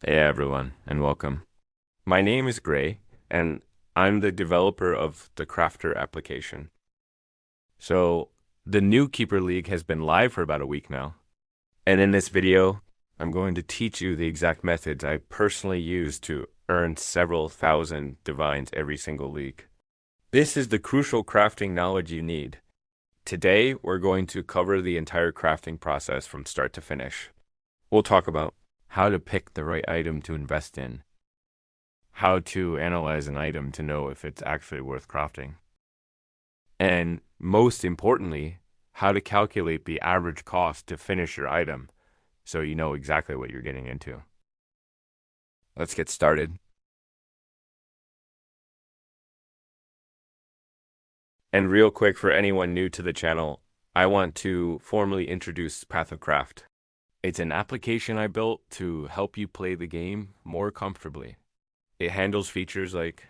Hey everyone, and welcome. My name is Gray, and I'm the developer of the Crafter application. So, the new Keeper League has been live for about a week now, and in this video, I'm going to teach you the exact methods I personally use to earn several thousand divines every single league. This is the crucial crafting knowledge you need. Today, we're going to cover the entire crafting process from start to finish. We'll talk about how to pick the right item to invest in, how to analyze an item to know if it's actually worth crafting, and most importantly, how to calculate the average cost to finish your item so you know exactly what you're getting into. Let's get started. And real quick, for anyone new to the channel, I want to formally introduce Path of Craft. It's an application I built to help you play the game more comfortably. It handles features like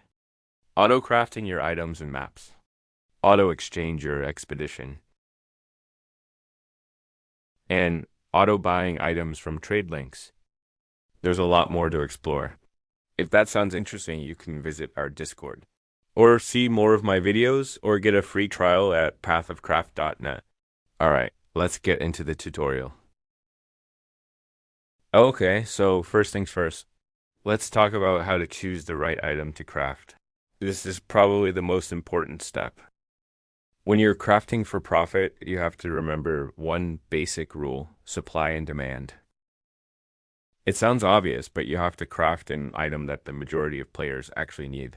auto crafting your items and maps, auto exchange your expedition, and auto buying items from trade links. There's a lot more to explore. If that sounds interesting, you can visit our Discord, or see more of my videos, or get a free trial at pathofcraft.net. Alright, let's get into the tutorial. Okay, so first things first, let's talk about how to choose the right item to craft. This is probably the most important step. When you're crafting for profit, you have to remember one basic rule: supply and demand. It sounds obvious, but you have to craft an item that the majority of players actually need.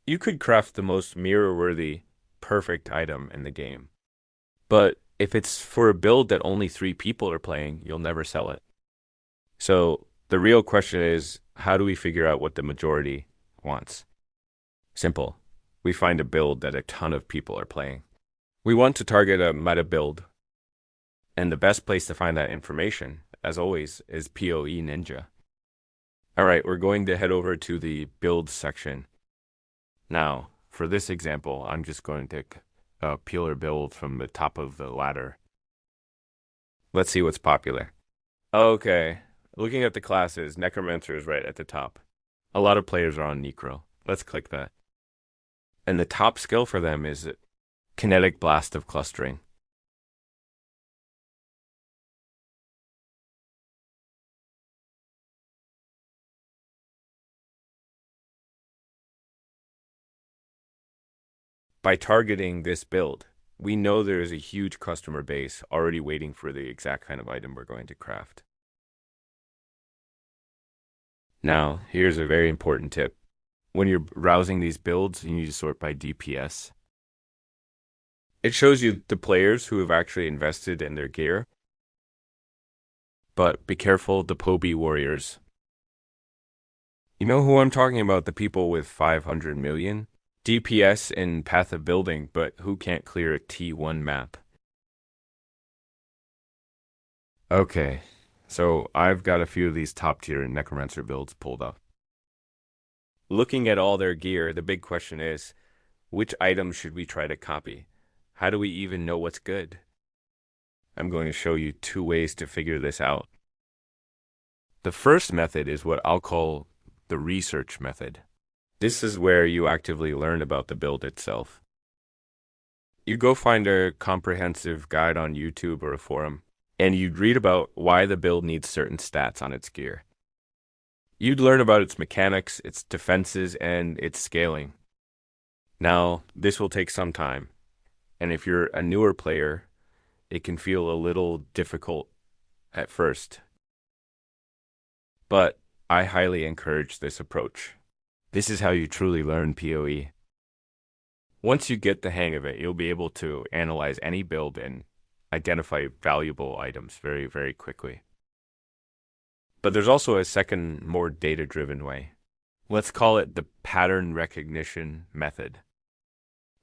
You could craft the most mirror-worthy, perfect item in the game, but if it's for a build that only 3 people are playing, you'll never sell it. So the real question is, how do we figure out what the majority wants? Simple. We find a build that a ton of people are playing. We want to target a meta build, and the best place to find that information, as always, is PoE Ninja. Alright, we're going to head over to the build section. Now, for this example, I'm just going to peel or build from the top of the ladder. Let's see what's popular. Okay, looking at the classes, Necromancer is right at the top. A lot of players are on Necro. Let's click that. And the top skill for them is Kinetic Blast of Clustering. By targeting this build, we know there is a huge customer base already waiting for the exact kind of item we're going to craft. Now, here's a very important tip. When you're browsing these builds, you need to sort by DPS. It shows you the players who have actually invested in their gear, but be careful the PoB warriors. You know who I'm talking about, the people with 500 million? DPS in Path of Building, but who can't clear a T1 map. Okay, so I've got a few of these top tier Necromancer builds pulled up. Looking at all their gear, the big question is, which items should we try to copy? How do we even know what's good? I'm going to show you 2 ways to figure this out. The first method is what I'll call the research method. This is where you actively learn about the build itself. You go find a comprehensive guide on YouTube or a forum, and you'd read about why the build needs certain stats on its gear. You'd learn about its mechanics, its defenses, and its scaling. Now, this will take some time, and if you're a newer player, it can feel a little difficult at first. But I highly encourage this approach. This is how you truly learn PoE. Once you get the hang of it, you'll be able to analyze any build and identify valuable items very, very quickly. But there's also a second, more data-driven way. Let's call it the pattern recognition method.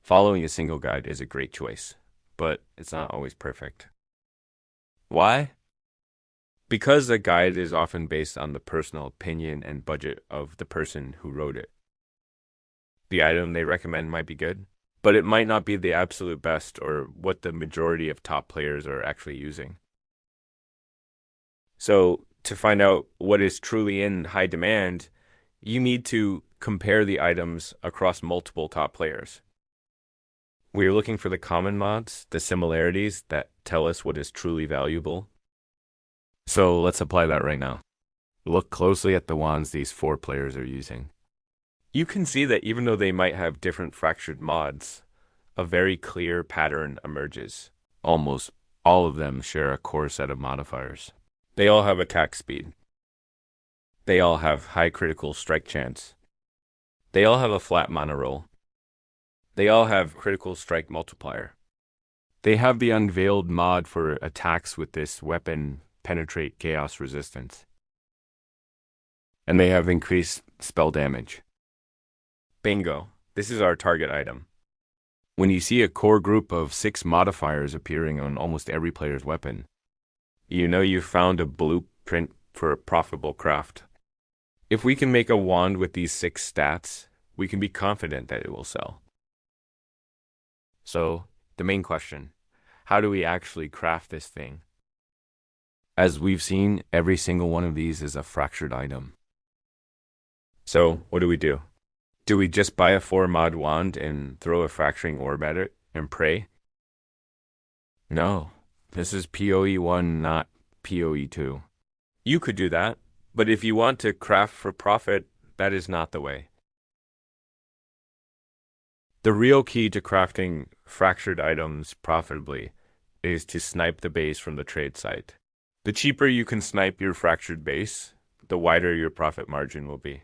Following a single guide is a great choice, but it's not always perfect. Why? Because a guide is often based on the personal opinion and budget of the person who wrote it. The item they recommend might be good, but it might not be the absolute best or what the majority of top players are actually using. So To find out what is truly in high demand, you need to compare the items across multiple top players. We are looking for the common mods, the similarities that tell us what is truly valuable. So let's apply that right now. Look closely at the wands these four players are using. You can see that even though they might have different fractured mods, a very clear pattern emerges. Almost all of them share a core set of modifiers. They all have attack speed. They all have high critical strike chance. They all have a flat mana roll. They all have critical strike multiplier. They have the unveiled mod for attacks with this weapon penetrate chaos resistance. And they have increased spell damage. Bingo. This is our target item. When you see a core group of 6 modifiers appearing on almost every player's weapon, you know you've found a blueprint for a profitable craft. If we can make a wand with these 6 stats, we can be confident that it will sell. So, the main question, how do we actually craft this thing? As we've seen, every single one of these is a fractured item. So, what do we do? Do we just buy a 4-mod wand and throw a fracturing orb at it and pray? No, this is PoE1, not PoE2. You could do that, but if you want to craft for profit, that is not the way. The real key to crafting fractured items profitably is to snipe the base from the trade site. The cheaper you can snipe your fractured base, the wider your profit margin will be.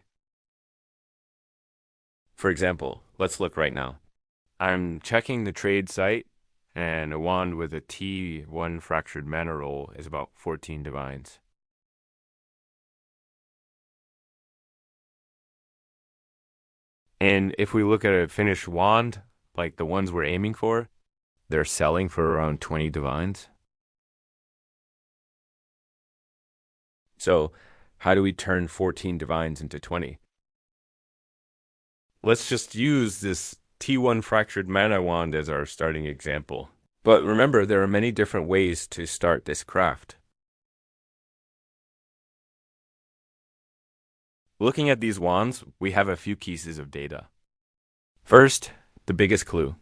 For example, let's look right now. I'm checking the trade site, and a wand with a T1 fractured mana roll is about 14 divines. And if we look at a finished wand, like the ones we're aiming for, they're selling for around 20 divines. So, how do we turn 14 divines into 20? Let's just use this T1 fractured mana wand as our starting example. But remember, there are many different ways to start this craft. Looking at these wands, we have a few pieces of data. First, the biggest clue.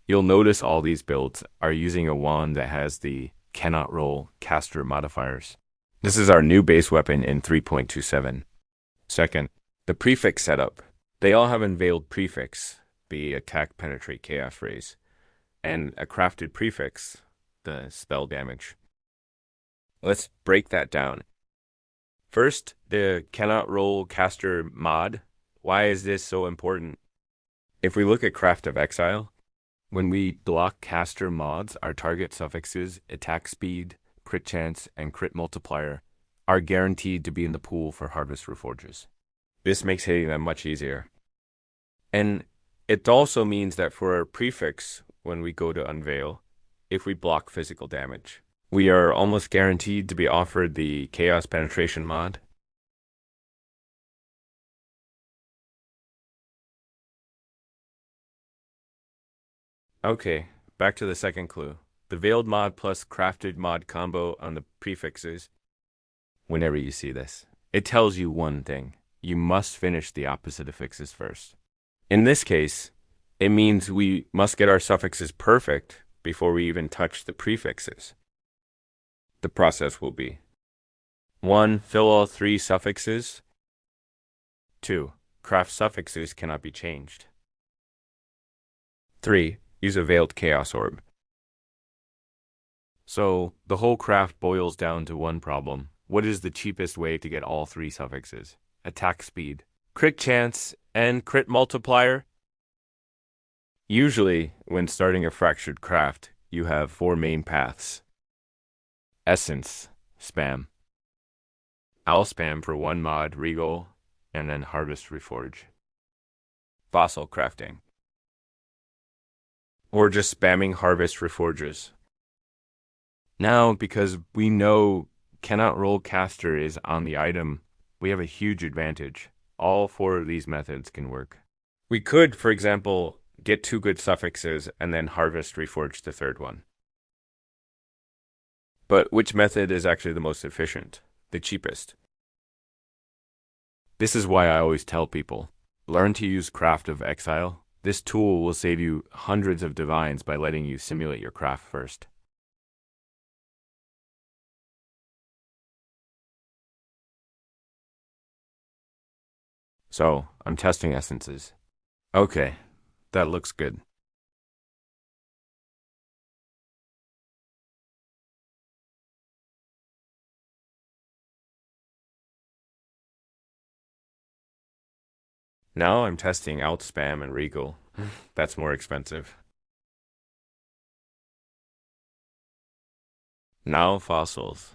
You'll notice all these builds are using a wand that has the cannot roll caster modifiers. This is our new base weapon in 3.27. Second, the prefix setup. They all have unveiled prefix, the attack penetrate chaos raise, and a crafted prefix, the spell damage. Let's break that down. First, the cannot roll caster mod. Why is this so important? If we look at Craft of Exile, when we block caster mods, our target suffixes, attack speed, crit chance, and crit multiplier are guaranteed to be in the pool for Harvest Reforges. This makes hitting them much easier. And it also means that for our prefix, when we go to unveil, if we block physical damage, we are almost guaranteed to be offered the Chaos Penetration mod. Okay, back to the second clue. The Veiled mod plus Crafted mod combo on the prefixes. Whenever you see this, it tells you one thing. You must finish the opposite affixes first. In this case, it means we must get our suffixes perfect before we even touch the prefixes. The process will be 1. Fill all 3 suffixes. 2. Craft suffixes cannot be changed. 3. Use a Veiled Chaos Orb. So, the whole craft boils down to one problem. What is the cheapest way to get all 3 suffixes? Attack speed, crit chance, and crit multiplier? Usually, when starting a fractured craft, you have 4 main paths. Essence, spam. I'll spam for 1 mod, Regal, and then Harvest Reforge. Fossil crafting. Or just spamming Harvest Reforges. Now, because we know cannot roll caster is on the item, we have a huge advantage. All 4 of these methods can work. We could, for example, get 2 good suffixes and then Harvest Reforge the 3rd one. But which method is actually the most efficient? the cheapest. This is why I always tell people, learn to use Craft of Exile. This tool will save you hundreds of divines by letting you simulate your craft first. So, I'm testing essences. Okay, that looks good. Now I'm testing Outspam and Regal. That's more expensive. Now fossils.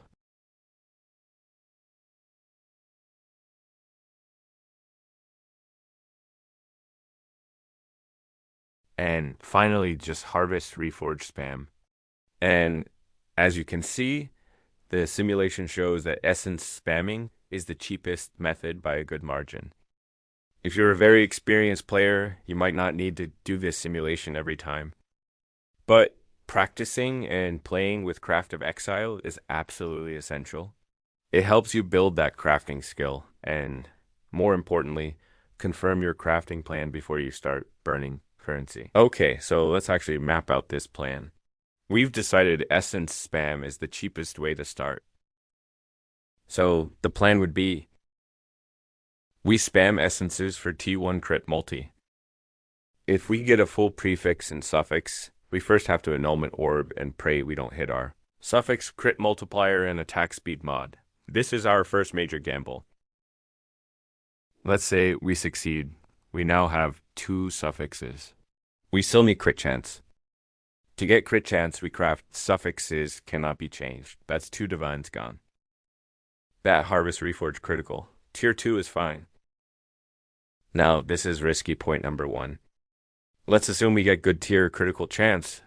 And finally, just harvest reforged spam. And as you can see, the simulation shows that essence spamming is the cheapest method by a good margin. If you're a very experienced player, you might not need to do this simulation every time. But practicing and playing with Craft of Exile is absolutely essential. It helps you build that crafting skill and, more importantly, confirm your crafting plan before you start burning currency. Okay, so let's actually map out this plan. We've decided essence spam is the cheapest way to start. So the plan would be we spam essences for T1 crit multi. If we get a full prefix and suffix, we first have to annulment orb and pray we don't hit our suffix, crit multiplier, and attack speed mod. This is our first major gamble. Let's say we succeed. We now have 2 suffixes. We still need crit chance. To get crit chance, we craft suffixes cannot be changed. That's 2 divines gone. That harvest reforged critical. Tier 2 is fine. Now, this is risky point number 1. Let's assume we get good tier critical chance.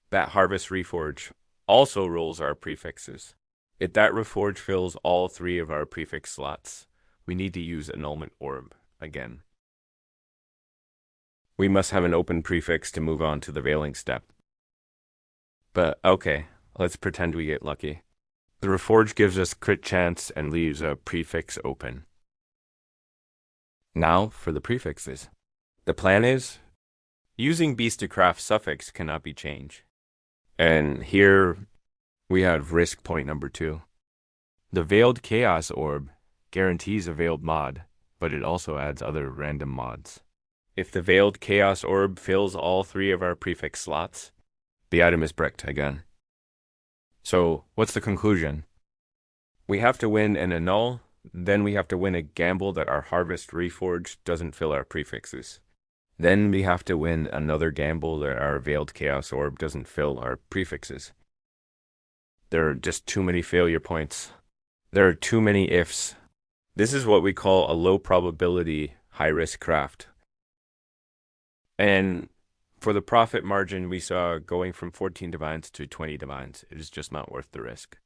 That harvest reforge also rolls our prefixes. If that reforge fills all 3 of our prefix slots, we need to use annulment orb again. We must have an open prefix to move on to the veiling step. But okay, let's pretend we get lucky. The reforge gives us crit chance and leaves a prefix open. Now for the prefixes. The plan is, using beast to craft suffix cannot be changed. And here we have risk point number 2. The Veiled Chaos Orb guarantees a veiled mod, but it also adds other random mods. If the Veiled Chaos Orb fills all 3 of our prefix slots, the item is bricked again. So what's the conclusion? We have to win an annul, then we have to win a gamble that our harvest reforge doesn't fill our prefixes. Then we have to win another gamble that our Veiled Chaos Orb doesn't fill our prefixes. There are just too many failure points. There are too many ifs. This is what we call a low probability, high risk craft. And for the profit margin we saw going from 14 divines to 20 divines, it is just not worth the risk.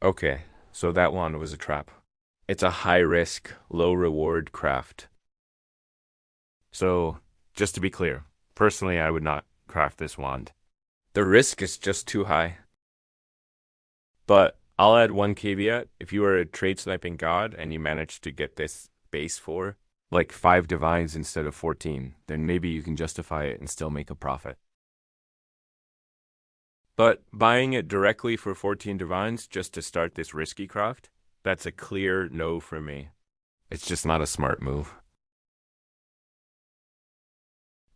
Okay, so that one was a trap. It's a high risk, low reward craft. So, just to be clear, personally I would not craft this wand. The risk is just too high. But I'll add one caveat. If you are a trade sniping god and you manage to get this base for like 5 divines instead of 14, then maybe you can justify it and still make a profit. But buying it directly for 14 divines just to start this risky craft, that's a clear no for me. It's just not a smart move.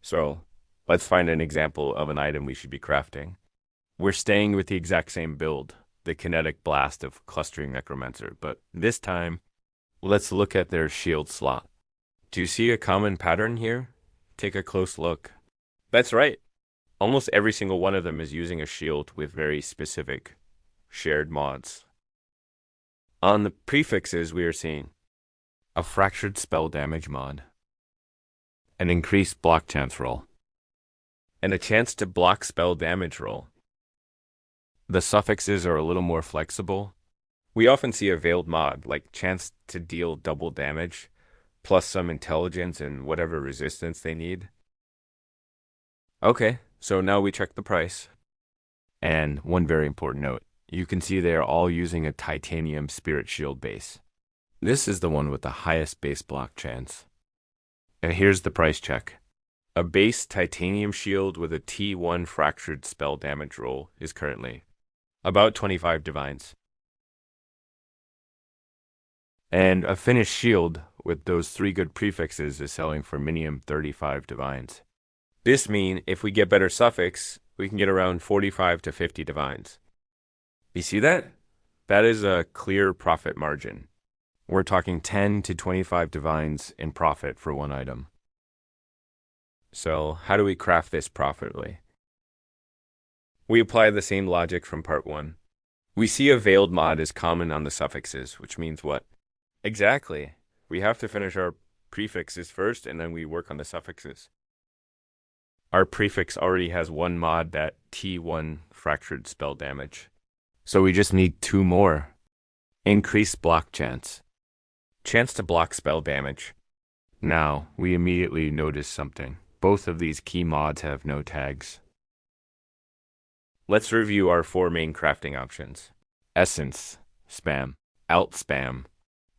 So, let's find an example of an item we should be crafting. We're staying with the exact same build, the kinetic blast of clustering necromancer, but this time, let's look at their shield slot. Do you see a common pattern here? Take a close look. That's right. Almost every single one of them is using a shield with very specific shared mods. On the prefixes, we are seeing a fractured spell damage mod, an increased block chance roll, and a chance to block spell damage roll. The suffixes are a little more flexible. We often see a veiled mod, like chance to deal double damage, plus some intelligence and whatever resistance they need. Okay, so now we check the price. And one very important note, You can see they are all using a titanium spirit shield base. This is the one with the highest base block chance. And here's the price check. A base titanium shield with a T1 fractured spell damage roll is currently about 25 divines. And a finished shield with those 3 good prefixes is selling for minimum 35 divines. This means if we get better suffix, we can get around 45 to 50 divines. You see that? That is a clear profit margin. We're talking 10 to 25 divines in profit for one item. So how do we craft this profitably? We apply the same logic from part 1. We see a veiled mod is common on the suffixes, which means what? Exactly. We have to finish our prefixes first, and then we work on the suffixes. Our prefix already has one mod, that T1 fractured spell damage. So we just need 2 more. Increased block chance. Chance to block spell damage. Now, we immediately notice something. Both of these key mods have no tags. Let's review our 4 main crafting options. Essence, spam. Alt spam,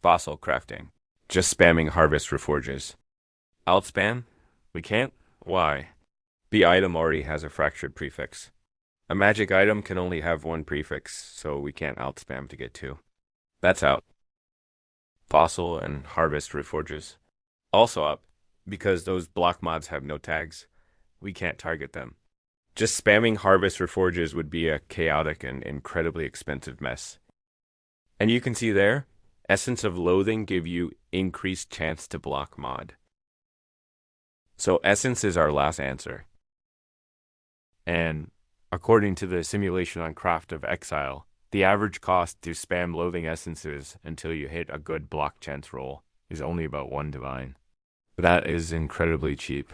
fossil crafting. Just spamming harvest reforges. Alt spam? We can't? Why? The item already has a fractured prefix. A magic item can only have 1 prefix, so we can't alt spam to get 2. That's out. Fossil and harvest reforges. Also up, because those block mods have no tags. We can't target them. Just spamming harvest reforges would be a chaotic and incredibly expensive mess. And you can see there, Essence of Loathing give you increased chance to block mod. So Essence is our last answer. And according to the simulation on Craft of Exile, the average cost to spam Loathing Essences until you hit a good block chance roll is only about 1 divine. That is incredibly cheap.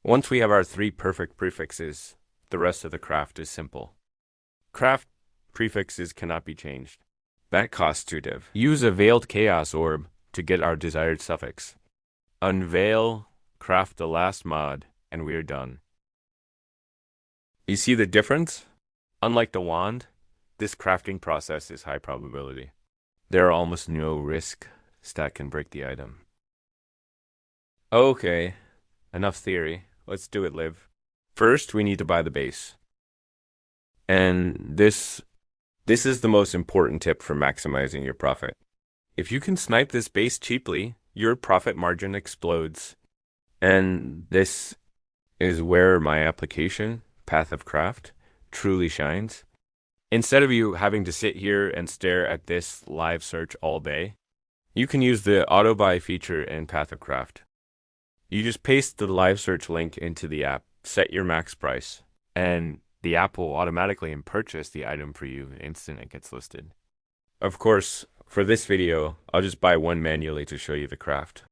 Once we have our 3 perfect prefixes, the rest of the craft is simple. Craft prefixes cannot be changed. That costs 2 div. Use a Veiled Chaos Orb to get our desired suffix. Unveil, craft the last mod, and we're done. You see the difference? Unlike the wand, this crafting process is high probability. There are almost no risks that can break the item. Okay, enough theory. Let's do it, Liv. First, we need to buy the base. And this is the most important tip for maximizing your profit. If you can snipe this base cheaply, your profit margin explodes. And this is where my application, Path of Craft, truly shines. Instead of you having to sit here and stare at this live search all day, you can use the auto buy feature in Path of Craft. You just paste the live search link into the app, set your max price, and the app will automatically purchase the item for you the instant it gets listed. Of course, for this video, I'll just buy 1 manually to show you the craft.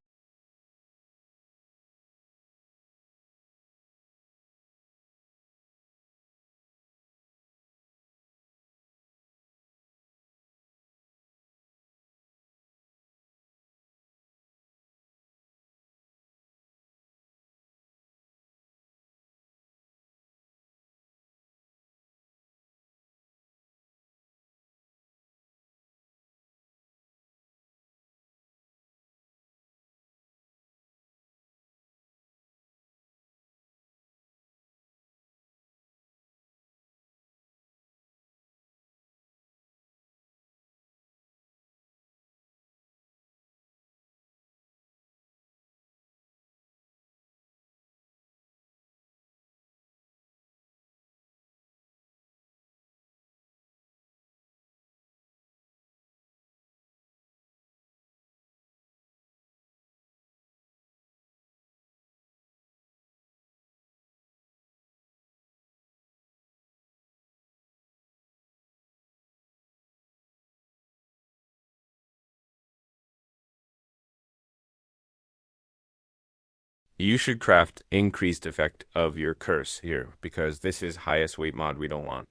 You should craft increased effect of your curse here, because this is highest weight mod we don't want.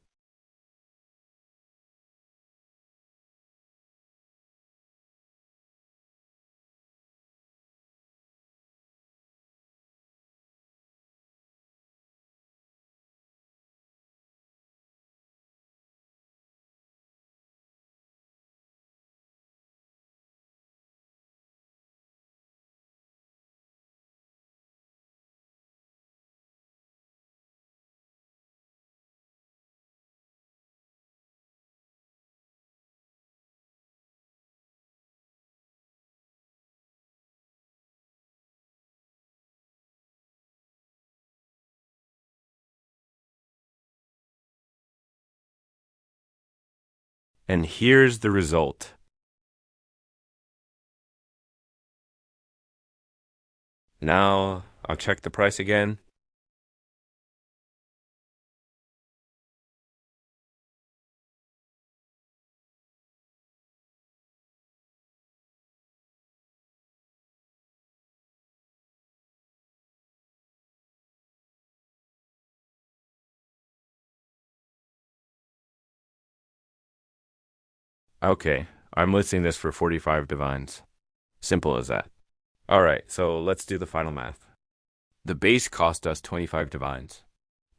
And here's the result. Now I'll check the price again. Okay, I'm listing this for 45 divines. Simple as that. All right, so let's do the final math. The base cost us 25 divines.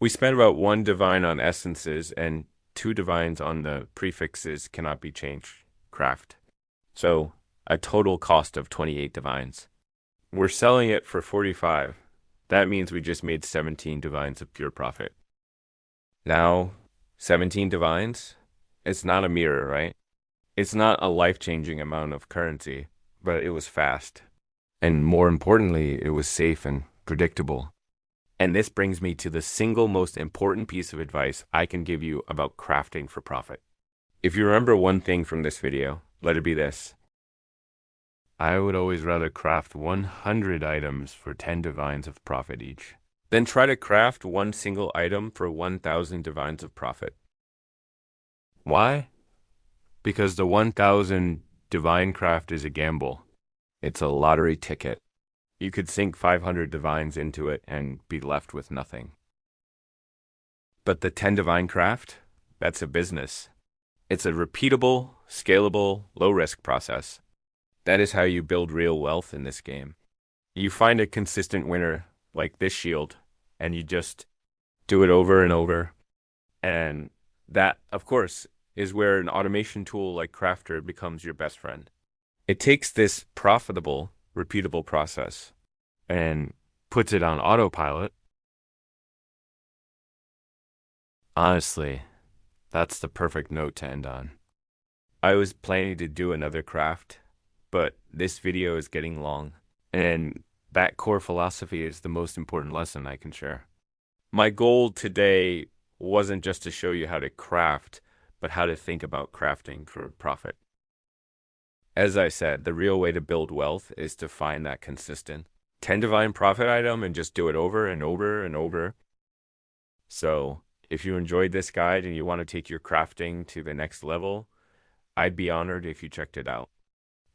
We spent about 1 divine on essences and 2 divines on the prefixes cannot be changed craft. So a total cost of 28 divines. We're selling it for 45. That means we just made 17 divines of pure profit. Now, 17 divines? It's not a mirror, right? It's not a life-changing amount of currency, but it was fast. And more importantly, it was safe and predictable. And this brings me to the single most important piece of advice I can give you about crafting for profit. If you remember one thing from this video, let it be this. I would always rather craft 100 items for 10 divines of profit each, then try to craft one single item for 1,000 divines of profit. Why? Because the 1,000 divine craft is a gamble. It's a lottery ticket. You could sink 500 divines into it and be left with nothing. But the 10 divine craft, that's a business. It's a repeatable, scalable, low-risk process. That is how you build real wealth in this game. You find a consistent winner, like this shield, and you just do it over and over. And that, of course, is where an automation tool like Crafter becomes your best friend. It takes this profitable, repeatable process and puts it on autopilot. Honestly, that's the perfect note to end on. I was planning to do another craft, but this video is getting long, and that core philosophy is the most important lesson I can share. My goal today wasn't just to show you how to craft, but how to think about crafting for profit. As I said, the real way to build wealth is to find that consistent 10 divine profit item and just do it over and over and over. So if you enjoyed this guide and you want to take your crafting to the next level, I'd be honored if you checked it out.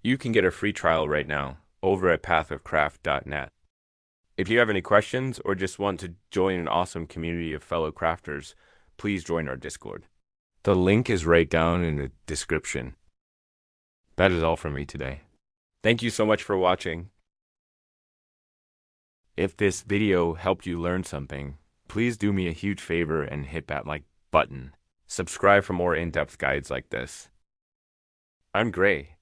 You can get a free trial right now over at pathofcraft.net. If you have any questions or just want to join an awesome community of fellow crafters, please join our Discord. The link is right down in the description. That is all from me today. Thank you so much for watching. If this video helped you learn something, please do me a huge favor and hit that like button. Subscribe for more in-depth guides like this. I'm Gray.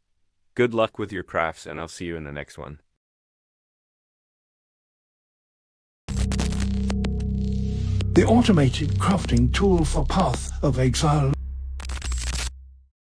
Good luck with your crafts, and I'll see you in the next one. The automated crafting tool for Path of Exile.